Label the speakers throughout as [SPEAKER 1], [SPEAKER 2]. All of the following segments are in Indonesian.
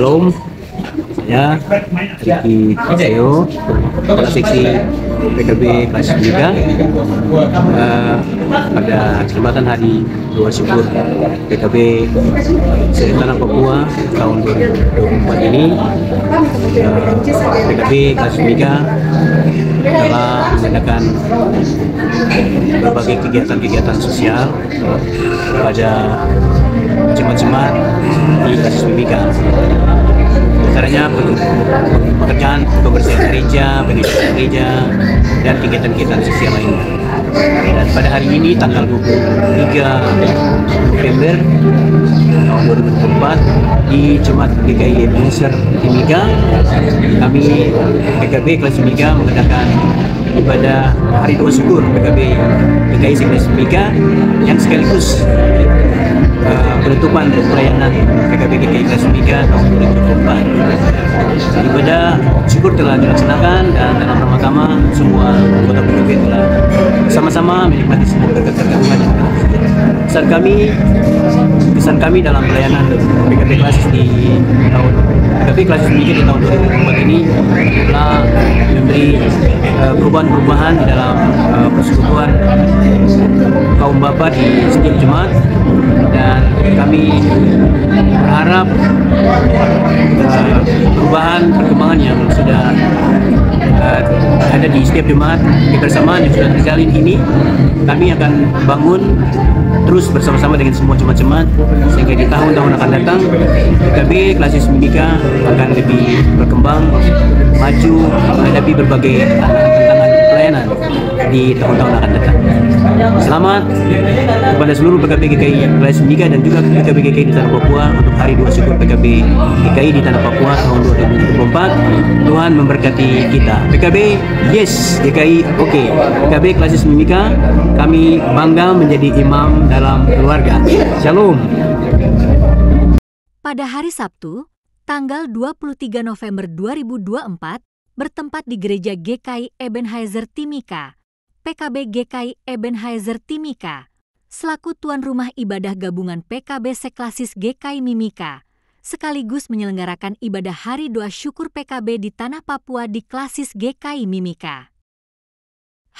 [SPEAKER 1] Shalom, saya Riki Seo, Kepala Seksi PKB kelas 3. Pada kesempatan Hari Doa Syukur PKB se-Tanah Papua tahun 2024 ini, PKB kelas 3 telah mengadakan berbagai kegiatan-kegiatan sosial pada jemaat-jemaat di kelas 3. Antaranya pekerjaan pembersihan gereja, pendidikan gereja, dan kegiatan-kegiatan sosial lainnya. Dan pada hari ini tanggal 23 November tahun 2024 di Jemaat GKI Ebenezer Timika, kami PKB kelas 3 mengadakan ibadah Hari Doa Syukur PKB GKI kelas 3 yang sekaligus penutupan pelayanan PKB GKI kelas 3 tahun 2024. Ibadah syukur telah dilaksanakan dan dalam pertama semua anggota PKB telah sama-sama menikmati semua berkat-berkat Tuhan. Kesan kami dalam pelayanan PKB kelas di tahun PKB kelas 3 di tahun 2024 ini telah memberi perubahan-perubahan di dalam persekutuan kaum bapa di setiap jemaat, dan kami berharap perubahan perkembangan yang sudah ada di setiap jemaat, kebersamaan yang sudah terjalin ini, kami akan bangun terus bersama-sama dengan semua jemaat-jemaat sehingga di tahun-tahun akan datang PKB kelas 3 akan lebih berkembang, maju, menghadapi berbagai tantangan pelayanan di tahun-tahun akan datang. Selamat kepada seluruh PKB GKI kelas 3 dan juga PKB GKI di Tanah Papua untuk Hari Doa Syukur PKB GKI di Tanah Papua tahun 2024. Tuhan memberkati kita. PKB, yes. GKI, oke. PKB kelas 3, kami bangga menjadi imam dalam keluarga. Shalom.
[SPEAKER 2] Pada hari Sabtu, tanggal 23 November 2024, bertempat di Gereja GKI Ebenezer Timika, PKB GKI Ebenezer Timika, selaku tuan rumah ibadah gabungan PKB Seklasis GKI Mimika, sekaligus menyelenggarakan ibadah Hari Doa Syukur PKB di Tanah Papua di Klasis GKI Mimika.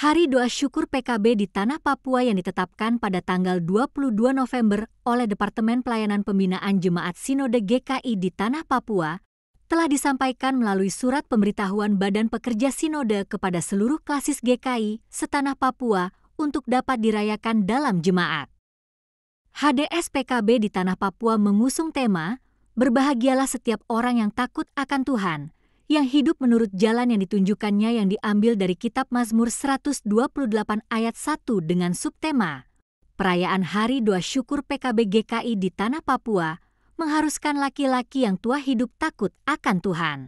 [SPEAKER 2] Hari Doa Syukur PKB di Tanah Papua yang ditetapkan pada tanggal 22 November oleh Departemen Pelayanan Pembinaan Jemaat Sinode GKI di Tanah Papua telah disampaikan melalui surat pemberitahuan Badan Pekerja Sinode kepada seluruh klasis GKI setanah Papua untuk dapat dirayakan dalam jemaat. HDS PKB di Tanah Papua mengusung tema, "Berbahagialah setiap orang yang takut akan Tuhan, yang hidup menurut jalan yang ditunjukkannya," yang diambil dari kitab Mazmur 128 ayat 1 dengan subtema, "Perayaan Hari Doa Syukur PKB GKI di Tanah Papua mengharuskan laki-laki yang tua hidup takut akan Tuhan."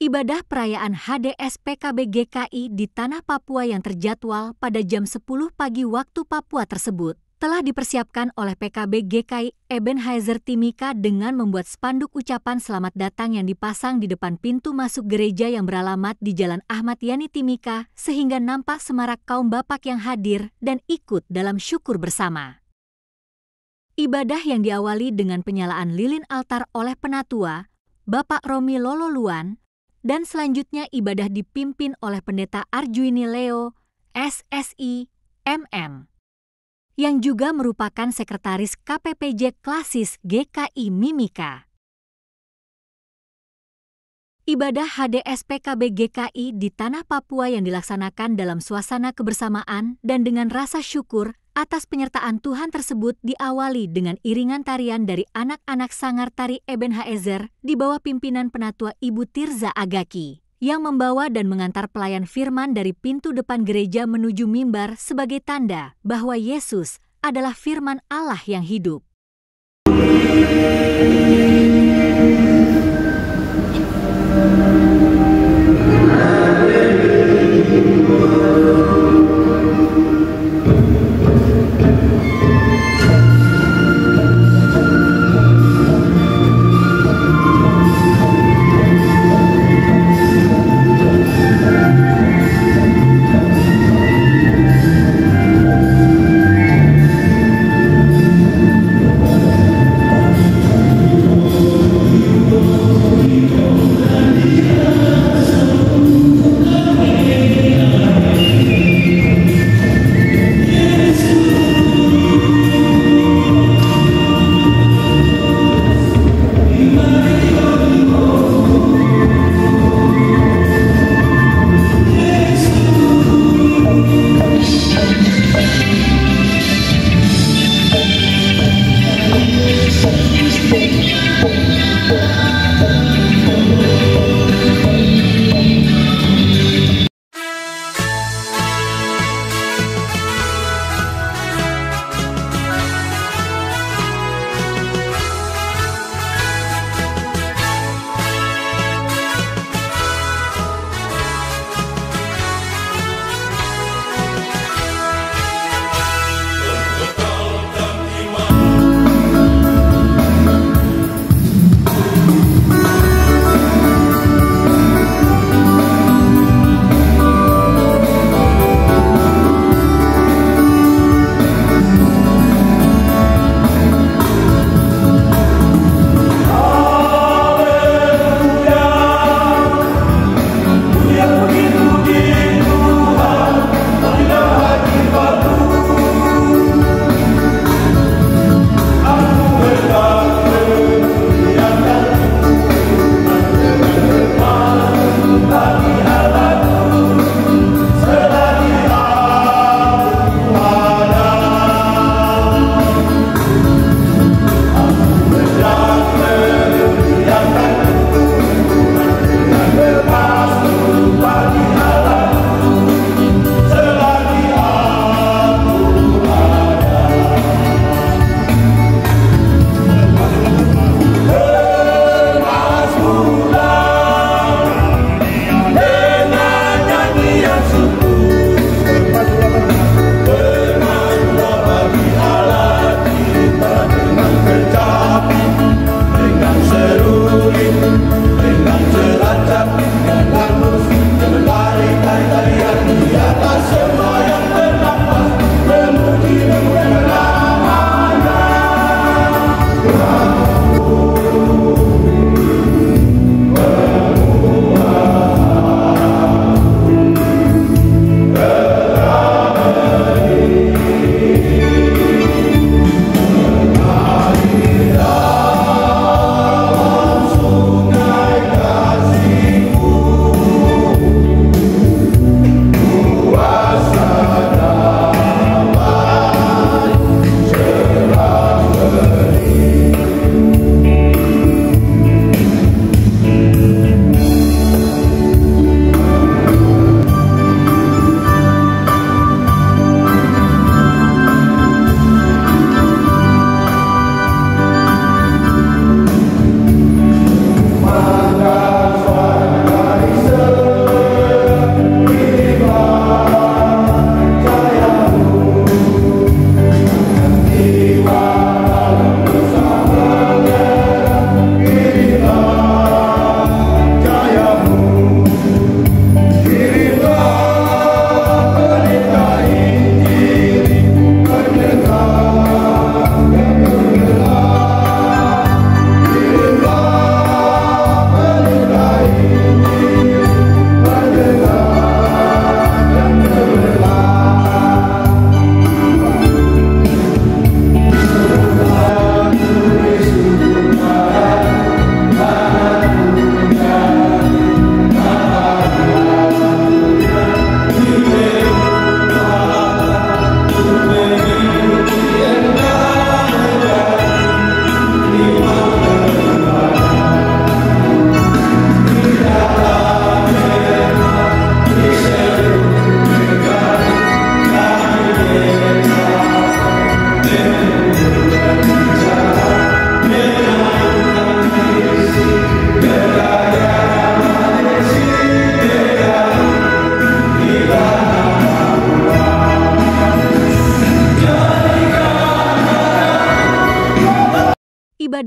[SPEAKER 2] Ibadah perayaan HDS PKB GKI di Tanah Papua yang terjadwal pada jam 10 pagi waktu Papua tersebut telah dipersiapkan oleh PKB GKI Ebenezer Timika dengan membuat spanduk ucapan selamat datang yang dipasang di depan pintu masuk gereja yang beralamat di Jalan Ahmad Yani Timika, sehingga nampak semarak kaum bapak yang hadir dan ikut dalam syukur bersama. Ibadah yang diawali dengan penyalaan lilin altar oleh penatua, Bapak Romi Lololuan, dan selanjutnya ibadah dipimpin oleh Pendeta Arjuini Leo, SSI, MM, yang juga merupakan Sekretaris KPPJ Klasis GKI Mimika. Ibadah HDS PKB GKI di Tanah Papua yang dilaksanakan dalam suasana kebersamaan dan dengan rasa syukur atas penyertaan Tuhan tersebut diawali dengan iringan tarian dari anak-anak sanggar tari Ebenezer di bawah pimpinan penatua Ibu Tirza Agaki, yang membawa dan mengantar pelayan firman dari pintu depan gereja menuju mimbar sebagai tanda bahwa Yesus adalah firman Allah yang hidup.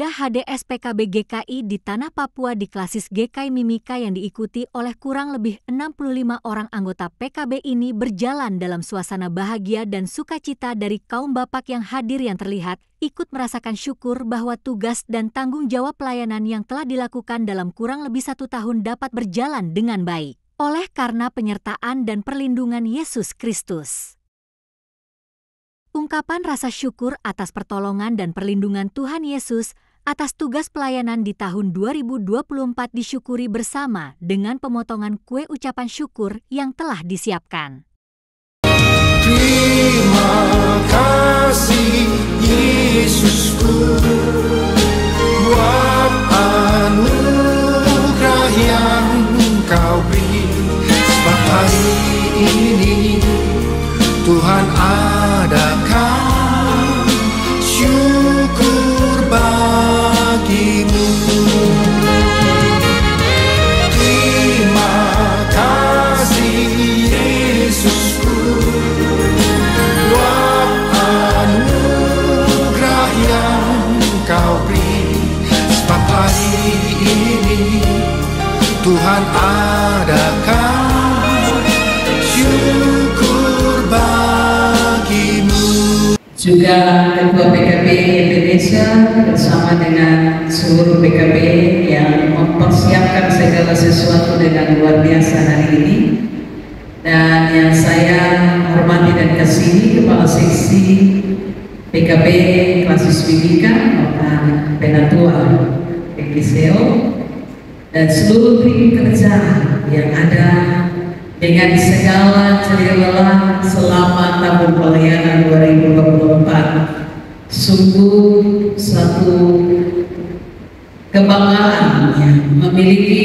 [SPEAKER 2] Ibadah HDS PKB GKI di Tanah Papua di Klasis GKI Mimika yang diikuti oleh kurang lebih 65 orang anggota PKB ini berjalan dalam suasana bahagia dan sukacita dari kaum bapak yang hadir yang terlihat ikut merasakan syukur bahwa tugas dan tanggung jawab pelayanan yang telah dilakukan dalam kurang lebih 1 tahun dapat berjalan dengan baik oleh karena penyertaan dan perlindungan Yesus Kristus. Ungkapan rasa syukur atas pertolongan dan perlindungan Tuhan Yesus atas tugas pelayanan di tahun 2024 disyukuri bersama dengan pemotongan kue ucapan syukur yang telah disiapkan.
[SPEAKER 3] Terima kasih Yesusku buat anugerah yang Kau beri, sebab hari ini Tuhan adakan syukur bagimu. Terima kasih Yesusku buat anugerah yang Kau beri, sebab hari ini Tuhan adakan syukur bagimu.
[SPEAKER 4] Juga Ketua PKB Indonesia bersama dengan seluruh PKB yang mempersiapkan segala sesuatu dengan luar biasa hari ini. Dan yang saya hormati dan kasihi Kepala Seksi PKB Klasis Mimika, Bapak Penatua PKSEO, dan seluruh tim kerja yang ada dengan segala jerih-lelah selama tahun pelayanan 2024. Sungguh satu kebanggaan yang memiliki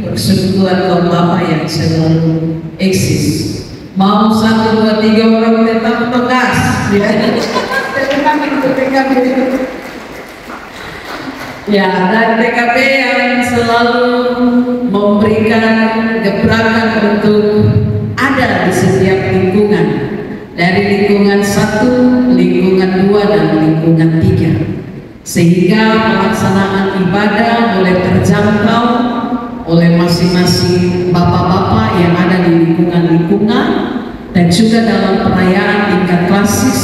[SPEAKER 4] persekutuan kaum bapa yang selalu eksis. Mau 1, 2, 3 orang tetap tegas, ya. Ya, dan PKB yang selalu memberikan gebrakan untuk ada di setiap lingkungan, dari lingkungan 1, lingkungan 2, dan lingkungan 3, sehingga pelaksanaan ibadah boleh terjangkau oleh masing-masing bapak-bapak yang ada di lingkungan-lingkungan, dan juga dalam perayaan tingkat klasis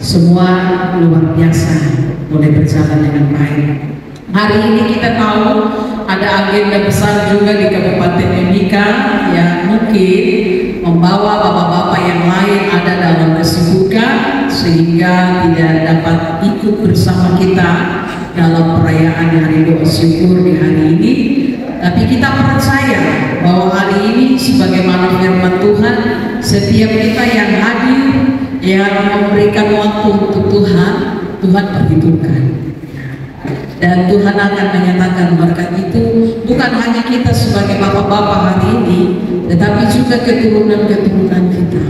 [SPEAKER 4] semua luar biasa boleh berjalan dengan baik. Hari ini kita tahu ada agenda besar juga di Kabupaten Mimika yang mungkin membawa bapak-bapak yang lain ada dalam kesibukan sehingga tidak dapat ikut bersama kita dalam perayaan Hari Doa Syukur di hari ini. Tapi kita percaya bahwa hari ini sebagaimana firman Tuhan, setiap kita yang hadir yang memberikan waktu untuk Tuhan, Tuhan perhitungkan. Dan Tuhan akan menyatakan berkat itu bukan hanya kita sebagai bapak-bapak hari ini, tetapi juga keturunan-keturunan kita.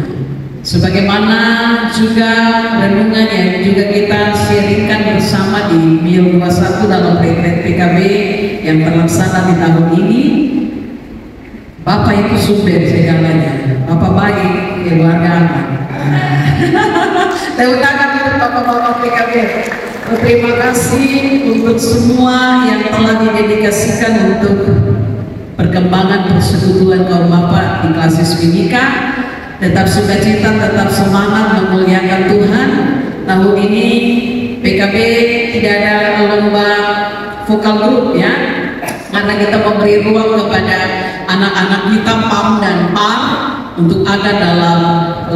[SPEAKER 4] Sebagaimana juga renungan yang juga kita sharingkan bersama di Mil 21 dalam retret PKB yang terlaksana di tahun ini. Bapak itu sumber segalanya, Bapak baik, keluarga aman. Tepuk tangan untuk bapak-bapak PKB. Terima kasih untuk semua yang telah didedikasikan untuk perkembangan persekutuan kaum bapak di Klasis Mimika. Tetap sukacita, tetap semangat memuliakan Tuhan. Tahun ini PKB tidak ada lomba vokal grup ya, karena kita memberi ruang kepada anak-anak kita PAM dan PAR untuk ada dalam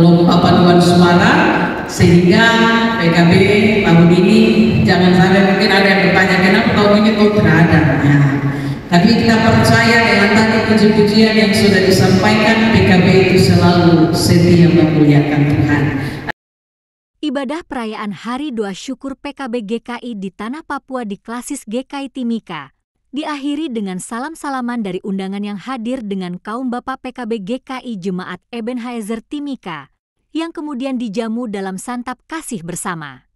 [SPEAKER 4] lomba paduan suara, sehingga PKB tahun ini jangan sampai mungkin ada yang bertanya kenapa tahun ini kok tidak ada. Nah, tapi kita percaya dengan tadi puji-pujian yang sudah disampaikan, PKB itu selalu setia memuliakan Tuhan.
[SPEAKER 2] Ibadah perayaan Hari Doa Syukur PKB GKI di Tanah Papua di Klasis GKI Timika diakhiri dengan salam-salaman dari undangan yang hadir dengan kaum bapak PKB GKI Jemaat Ebenezer Timika yang kemudian dijamu dalam santap kasih bersama.